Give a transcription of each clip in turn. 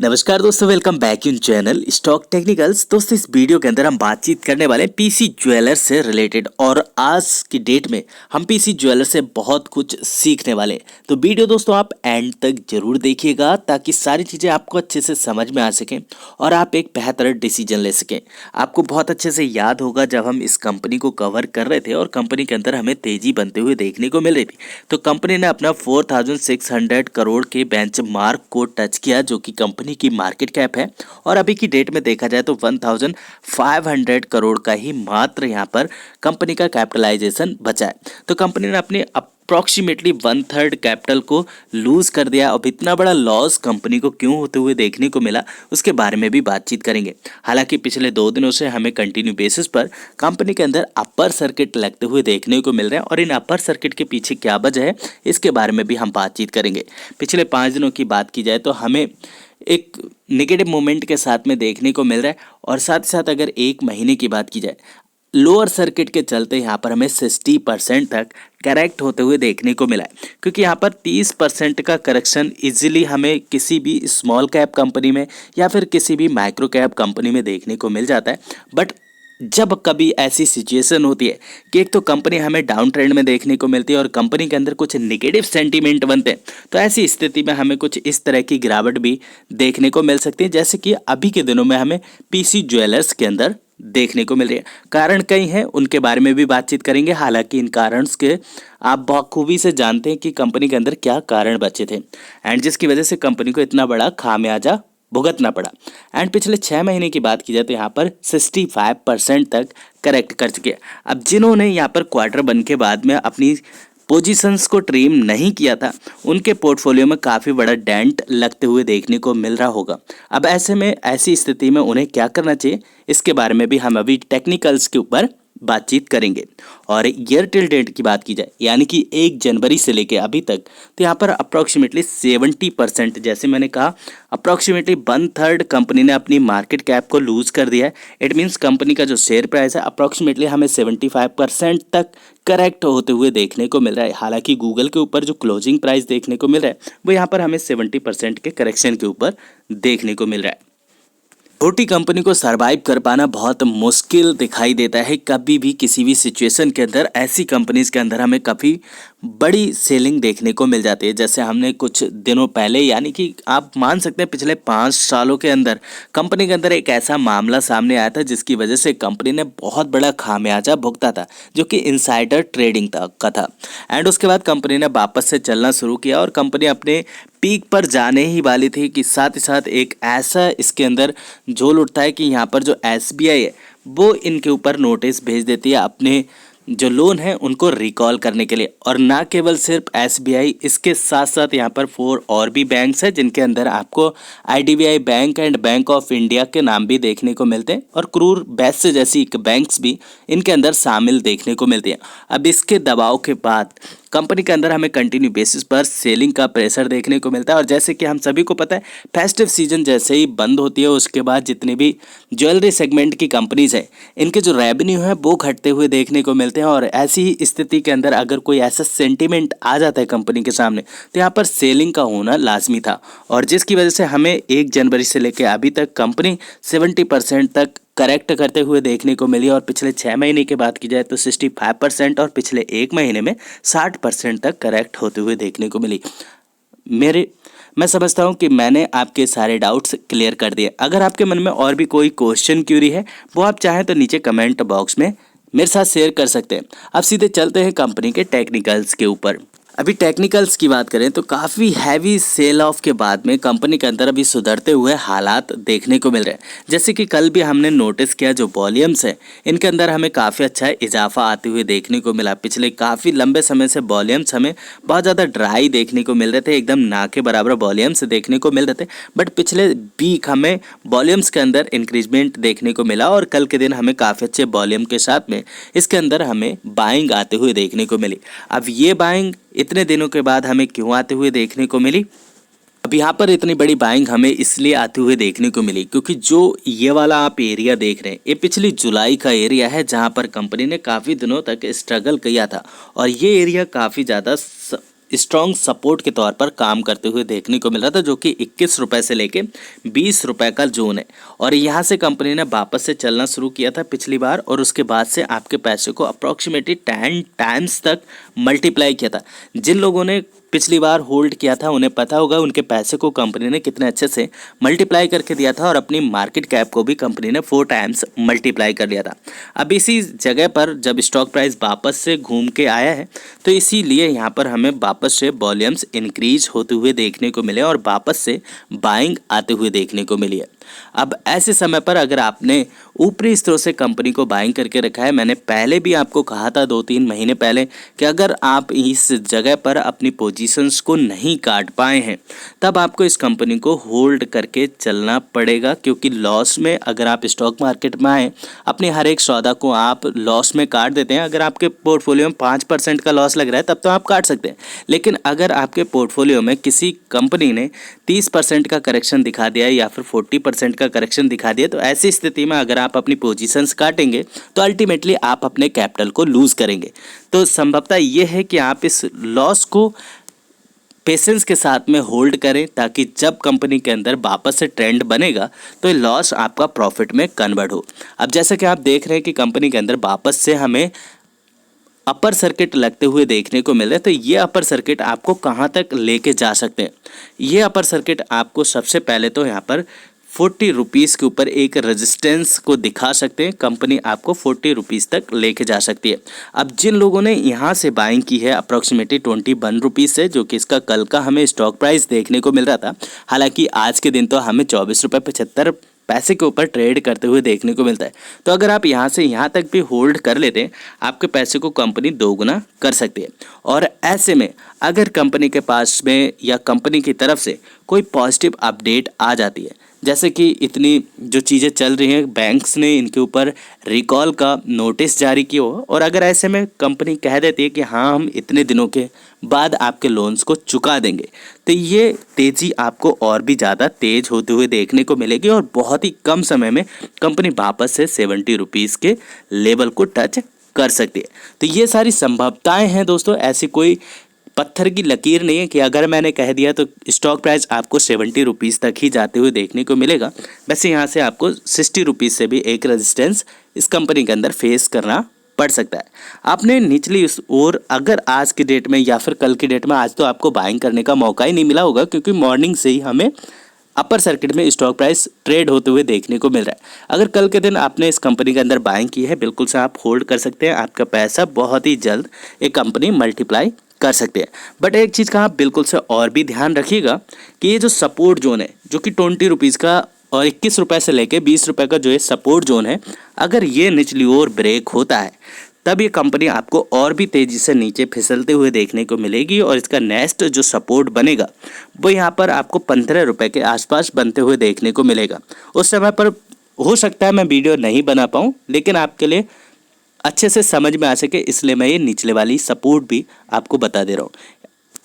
नमस्कार दोस्तों, welcome back in channel stock technicals. दोस्तों, इस वीडियो के अंदर हम बातचीत करने वाले हैं पीसी ज्वेलर्स से रिलेटेड और आज की डेट में हम पीसी ज्वेलर्स से बहुत कुछ सीखने वाले हैं। तो वीडियो दोस्तों आप एंड तक जरूर देखिएगा ताकि सारी चीज़ें आपको अच्छे से समझ में आ सकें और आप एक बेहतर डिसीजन ले सकें। आपको बहुत अच्छे से याद होगा जब हम इस कंपनी को कवर कर रहे थे और कंपनी के अंदर हमें तेजी बनते हुए देखने को मिल रही थी, तो कंपनी ने अपना 4600 करोड़ के बेंचमार्क को टच किया जो कि कंपनी की मार्केट कैप है। और अभी की डेट में देखा जाए तो 1500 करोड़ का ही मात्र यहाँ पर कंपनी का कैपिटलाइजेशन बचा है। तो कंपनी ने अपने अप्रॉक्सीमेटली 1/3 कैपिटल को लूज कर दिया। अब इतना बड़ा लॉस कंपनी को क्यों होते हुए देखने को मिला उसके बारे में भी बातचीत करेंगे। हालांकि पिछले 2 दिनों से हमें कंटिन्यू बेसिस पर कंपनी के अंदर अपर सर्किट लगते हुए देखने को मिल रहे हैं और इन अपर सर्किट के पीछे क्या वजह है इसके बारे में भी हम बातचीत करेंगे। पिछले 5 दिनों की बात की जाए तो हमें एक नेगेटिव मोमेंट के साथ में देखने को मिल रहा है और साथ ही साथ अगर एक महीने की बात की जाए लोअर सर्किट के चलते यहाँ पर हमें 60% तक करेक्ट होते हुए देखने को मिला है, क्योंकि यहाँ पर 30% का करेक्शन इजीली हमें किसी भी स्मॉल कैप कंपनी में या फिर किसी भी माइक्रो कैप कंपनी में देखने को मिल जाता है। बट जब कभी ऐसी सिचुएशन होती है कि एक तो कंपनी हमें डाउन ट्रेंड में देखने को मिलती है और कंपनी के अंदर कुछ नेगेटिव सेंटीमेंट बनते हैं, तो ऐसी स्थिति में हमें कुछ इस तरह की गिरावट भी देखने को मिल सकती है जैसे कि अभी के दिनों में हमें पीसी ज्वेलर्स के अंदर देखने को मिल रही है। कारण कई हैं, उनके बारे में भी बातचीत करेंगे। हालांकि इन कारण के आप बखूबी से जानते हैं कि कंपनी के अंदर क्या कारण बचे थे एंड जिसकी वजह से कंपनी को इतना बड़ा खामियाजा भुगतना पड़ा। एंड पिछले 6 महीने की बात की जाए तो यहाँ पर 65% तक करेक्ट कर चुके हैं। अब जिन्होंने यहाँ पर क्वार्टर वन के बाद में अपनी पोजीशंस को ट्रिम नहीं किया था उनके पोर्टफोलियो में काफ़ी बड़ा डेंट लगते हुए देखने को मिल रहा होगा। अब ऐसे में ऐसी स्थिति में उन्हें क्या करना चाहिए इसके बारे में भी हम अभी टेक्निकल्स के ऊपर बातचीत करेंगे। और ईयर टिल डेट की बात की जाए यानी कि 1 जनवरी से लेके अभी तक तो यहाँ पर अप्रॉक्सीमेटली 70%, जैसे मैंने कहा अप्रॉक्सीमेटली 1/3 कंपनी ने अपनी मार्केट कैप को लूज कर दिया है। इट मीन्स कंपनी का जो शेयर प्राइस है अप्रॉक्सीमेटली हमें 75% तक करेक्ट होते हुए देखने को मिल रहा है। हालांकि गूगल के ऊपर जो क्लोजिंग प्राइस देखने को मिल रहा है वो यहाँ पर हमें 70% के करेक्शन के ऊपर देखने को मिल रहा है। छोटी कंपनी को सरवाइव कर पाना बहुत मुश्किल दिखाई देता है कभी भी किसी भी सिचुएशन के अंदर। ऐसी कंपनीज के अंदर हमें काफ़ी बड़ी सेलिंग देखने को मिल जाती है, जैसे हमने कुछ दिनों पहले यानी कि आप मान सकते हैं पिछले 5 सालों के अंदर कंपनी के अंदर एक ऐसा मामला सामने आया था जिसकी वजह से कंपनी ने बहुत बड़ा खामियाजा भुगता था जो कि इनसाइडर ट्रेडिंग का था। एंड उसके बाद कंपनी ने वापस से चलना शुरू किया और कंपनी अपने पीक पर जाने ही वाली थी कि साथ ही साथ एक ऐसा इसके अंदर झोल उठता है कि यहाँ पर जो एसबीआई है वो इनके ऊपर नोटिस भेज देती है अपने जो लोन है उनको रिकॉल करने के लिए। और ना केवल सिर्फ एसबीआई, इसके साथ साथ यहाँ पर 4 और भी बैंक्स हैं जिनके अंदर आपको IDBI bank and bank of India के नाम भी देखने को मिलते हैं और क्रूर वैश्य जैसी बैंक्स भी इनके अंदर शामिल देखने को मिलती हैं। अब इसके दबाव के बाद कंपनी के अंदर हमें कंटिन्यू बेसिस पर सेलिंग का प्रेशर देखने को मिलता है। और जैसे कि हम सभी को पता है फेस्टिव सीजन जैसे ही बंद होती है उसके बाद जितनी भी ज्वेलरी सेगमेंट की कंपनीज है इनके जो रेवेन्यू है वो घटते हुए देखने को मिलते हैं। और ऐसी ही स्थिति के अंदर अगर कोई ऐसा सेंटीमेंट आ जाता है कंपनी के सामने तो यहाँ पर सेलिंग का होना लाजमी था और जिसकी वजह से हमें 1 जनवरी से लेकर अभी तक कंपनी 70% तक करेक्ट करते हुए देखने को मिली। और पिछले 6 महीने की बात की जाए तो 65% और पिछले 1 महीने में 60% तक करेक्ट होते हुए देखने को मिली। मैं समझता हूं कि मैंने आपके सारे डाउट्स क्लियर कर दिए। अगर आपके मन में और भी कोई क्वेश्चन क्यूरी है वो आप चाहें तो नीचे कमेंट बॉक्स में मेरे साथ शेयर कर सकते हैं। अब सीधे चलते हैं कंपनी के टेक्निकल्स के ऊपर। अभी टेक्निकल्स की बात करें तो काफ़ी हैवी सेल ऑफ के बाद में कंपनी के अंदर अभी सुधरते हुए हालात देखने को मिल रहे हैं। जैसे कि कल भी हमने नोटिस किया जो वॉल्यूम्स है इनके अंदर हमें काफ़ी अच्छा इजाफा आते हुए देखने को मिला। पिछले काफ़ी लंबे समय से वॉल्यूम्स हमें बहुत ज़्यादा ड्राई देखने को मिल रहे थे, एकदम ना के बराबर वॉल्यूम्स देखने को मिल रहे थे। बट पिछले वीक हमें वॉल्यूम्स के अंदर इंक्रीजमेंट देखने को मिला और कल के दिन हमें काफ़ी अच्छे वॉल्यूम के साथ में इसके अंदर हमें बाइंग आते हुए देखने को मिली। अब ये बाइंग इतने दिनों के बाद हमें क्यों आते हुए देखने को मिली? अब यहाँ पर इतनी बड़ी बाइंग हमें इसलिए आते हुए देखने को मिली क्योंकि जो ये वाला आप एरिया देख रहे हैं ये पिछली जुलाई का एरिया है जहाँ पर कंपनी ने काफ़ी दिनों तक स्ट्रगल किया था और ये एरिया काफ़ी ज़्यादा स्ट्रॉन्ग सपोर्ट के तौर पर काम करते हुए देखने को मिल रहा था, जो कि 21 रुपये से लेके 20 रुपये का जोन है। और यहाँ से कंपनी ने वापस से चलना शुरू किया था पिछली बार, और उसके बाद से आपके पैसे को अप्रॉक्सीमेटली 10 टाइम्स तक मल्टीप्लाई किया था। जिन लोगों ने पिछली बार होल्ड किया था उन्हें पता होगा उनके पैसे को कंपनी ने कितने अच्छे से मल्टीप्लाई करके दिया था, और अपनी मार्केट कैप को भी कंपनी ने 4 टाइम्स मल्टीप्लाई कर लिया था। अब इसी जगह पर जब स्टॉक प्राइस वापस से घूम के आया है, तो इसीलिए यहाँ पर हमें वापस से वॉल्यूम्स इंक्रीज होते हुए देखने को मिले और वापस से बाइंग आते हुए देखने को मिली है। अब ऐसे समय पर अगर आपने ऊपरी स्तरों से कंपनी को बाइंग करके रखा है, मैंने पहले भी आपको कहा था 2-3 महीने पहले कि अगर आप इस जगह पर अपनी पोजीशंस को नहीं काट पाए हैं, तब आपको इस कंपनी को होल्ड करके चलना पड़ेगा, क्योंकि लॉस में अगर आप स्टॉक मार्केट में आए, अपने हर एक सौदा को आप लॉस में काट देते हैं। अगर आपके पोर्टफोलियो में 5% का लॉस लग रहा है तब तो आप काट सकते हैं, लेकिन अगर आपके पोर्टफोलियो में किसी कंपनी ने 30% का करेक्शन दिखा दिया है या फिर 40% का करेक्शन दिखा दिया, तो ऐसी स्थिति में अगर आप अपनी पोजीशंस काटेंगे तो अल्टीमेटली आप अपने कैपिटल को लूज करेंगे। तो संभवतः ये है कि आप इस लॉस को पेशेंस के साथ में होल्ड करें, ताकि जब कंपनी के अंदर वापस से ट्रेंड बनेगा तो ये लॉस आपका प्रॉफिट में कन्वर्ट हो। अब जैसा कि आप देख रहे हैं कि कंपनी के अंदर वापस से हमें अपर सर्किट लगते हुए देखने को मिल रहा है, तो ये अपर सर्किट आपको कहाँ तक लेके जा सकते हैं। ये अपर सर्किट आपको सबसे पहले तो यहाँ पर 40 रुपीज़ के ऊपर एक रेजिस्टेंस को दिखा सकते हैं। कंपनी आपको 40 रुपीज़ तक लेके जा सकती है। अब जिन लोगों ने यहाँ से बाइंग की है अप्रॉक्सीमेटली 21 रुपीज़ से, जो कि इसका कल का हमें स्टॉक प्राइस देखने को मिल रहा था, हालांकि आज के दिन तो हमें 24 रुपये 75 पैसे के ऊपर ट्रेड करते हुए देखने को मिलता है। तो अगर आप यहाँ से यहाँ तक भी होल्ड कर लेते हैं, आपके पैसे को कंपनी दोगुना कर सकती है। और ऐसे में अगर कंपनी के पास में या कंपनी की तरफ से कोई पॉजिटिव अपडेट आ जाती है, जैसे कि इतनी जो चीज़ें चल रही हैं, बैंक्स ने इनके ऊपर रिकॉल का नोटिस जारी किया हो, और अगर ऐसे में कंपनी कह देती है कि हाँ हम इतने दिनों के बाद आपके लोन्स को चुका देंगे, तो ये तेज़ी आपको और भी ज़्यादा तेज होते हुए देखने को मिलेगी, और बहुत ही कम समय में कंपनी वापस से 70 रुपीज़ के लेवल को टच कर सकती है। तो ये सारी संभावनाएं हैं दोस्तों, ऐसी कोई पत्थर की लकीर नहीं है कि अगर मैंने कह दिया तो स्टॉक प्राइस आपको 70 रुपीज़ तक ही जाते हुए देखने को मिलेगा। वैसे यहाँ से आपको 60 रुपीज़ से भी एक रेजिस्टेंस इस कंपनी के अंदर फेस करना पड़ सकता है। आपने निचली ओर अगर आज की डेट में या फिर कल की डेट में, आज तो आपको बाइंग करने का मौका ही नहीं मिला होगा, क्योंकि मॉर्निंग से ही हमें अपर सर्किट में स्टॉक प्राइस ट्रेड होते हुए देखने को मिल रहा है। अगर कल के दिन आपने इस कंपनी के अंदर बाइंग की है, बिल्कुल से आप होल्ड कर सकते हैं। आपका पैसा बहुत ही जल्द एक कंपनी मल्टीप्लाई कर सकते हैं। बट एक चीज़ का आप बिल्कुल से और भी ध्यान रखिएगा कि ये जो सपोर्ट जोन है, जो कि 20 रुपीज़ का और 21 रुपये से लेके 20 रुपये का जो है सपोर्ट जोन है, अगर ये निचली ओर ब्रेक होता है, तब ये कंपनी आपको और भी तेज़ी से नीचे फिसलते हुए देखने को मिलेगी, और इसका नेक्स्ट जो सपोर्ट बनेगा वो यहाँ पर आपको 15 रुपये के आसपास बनते हुए देखने को मिलेगा। उस समय पर हो सकता है मैं वीडियो नहीं बना पाऊँ, लेकिन आपके लिए अच्छे से समझ में आ सके, इसलिए मैं ये निचले वाली सपोर्ट भी आपको बता दे रहा हूँ।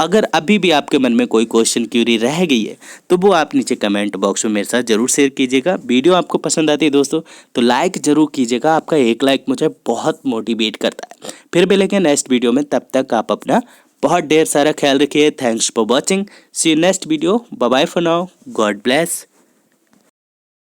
अगर अभी भी आपके मन में कोई क्वेश्चन क्यूरी रह गई है, तो वो आप नीचे कमेंट बॉक्स में मेरे साथ ज़रूर शेयर कीजिएगा। वीडियो आपको पसंद आती है दोस्तों तो लाइक ज़रूर कीजिएगा, आपका एक लाइक मुझे बहुत मोटिवेट करता है। फिर मिलेंगे नेक्स्ट वीडियो में, तब तक आप अपना बहुत ढेर सारा ख्याल रखिए। Thanks for watching, see you next video, bye bye for now, God bless.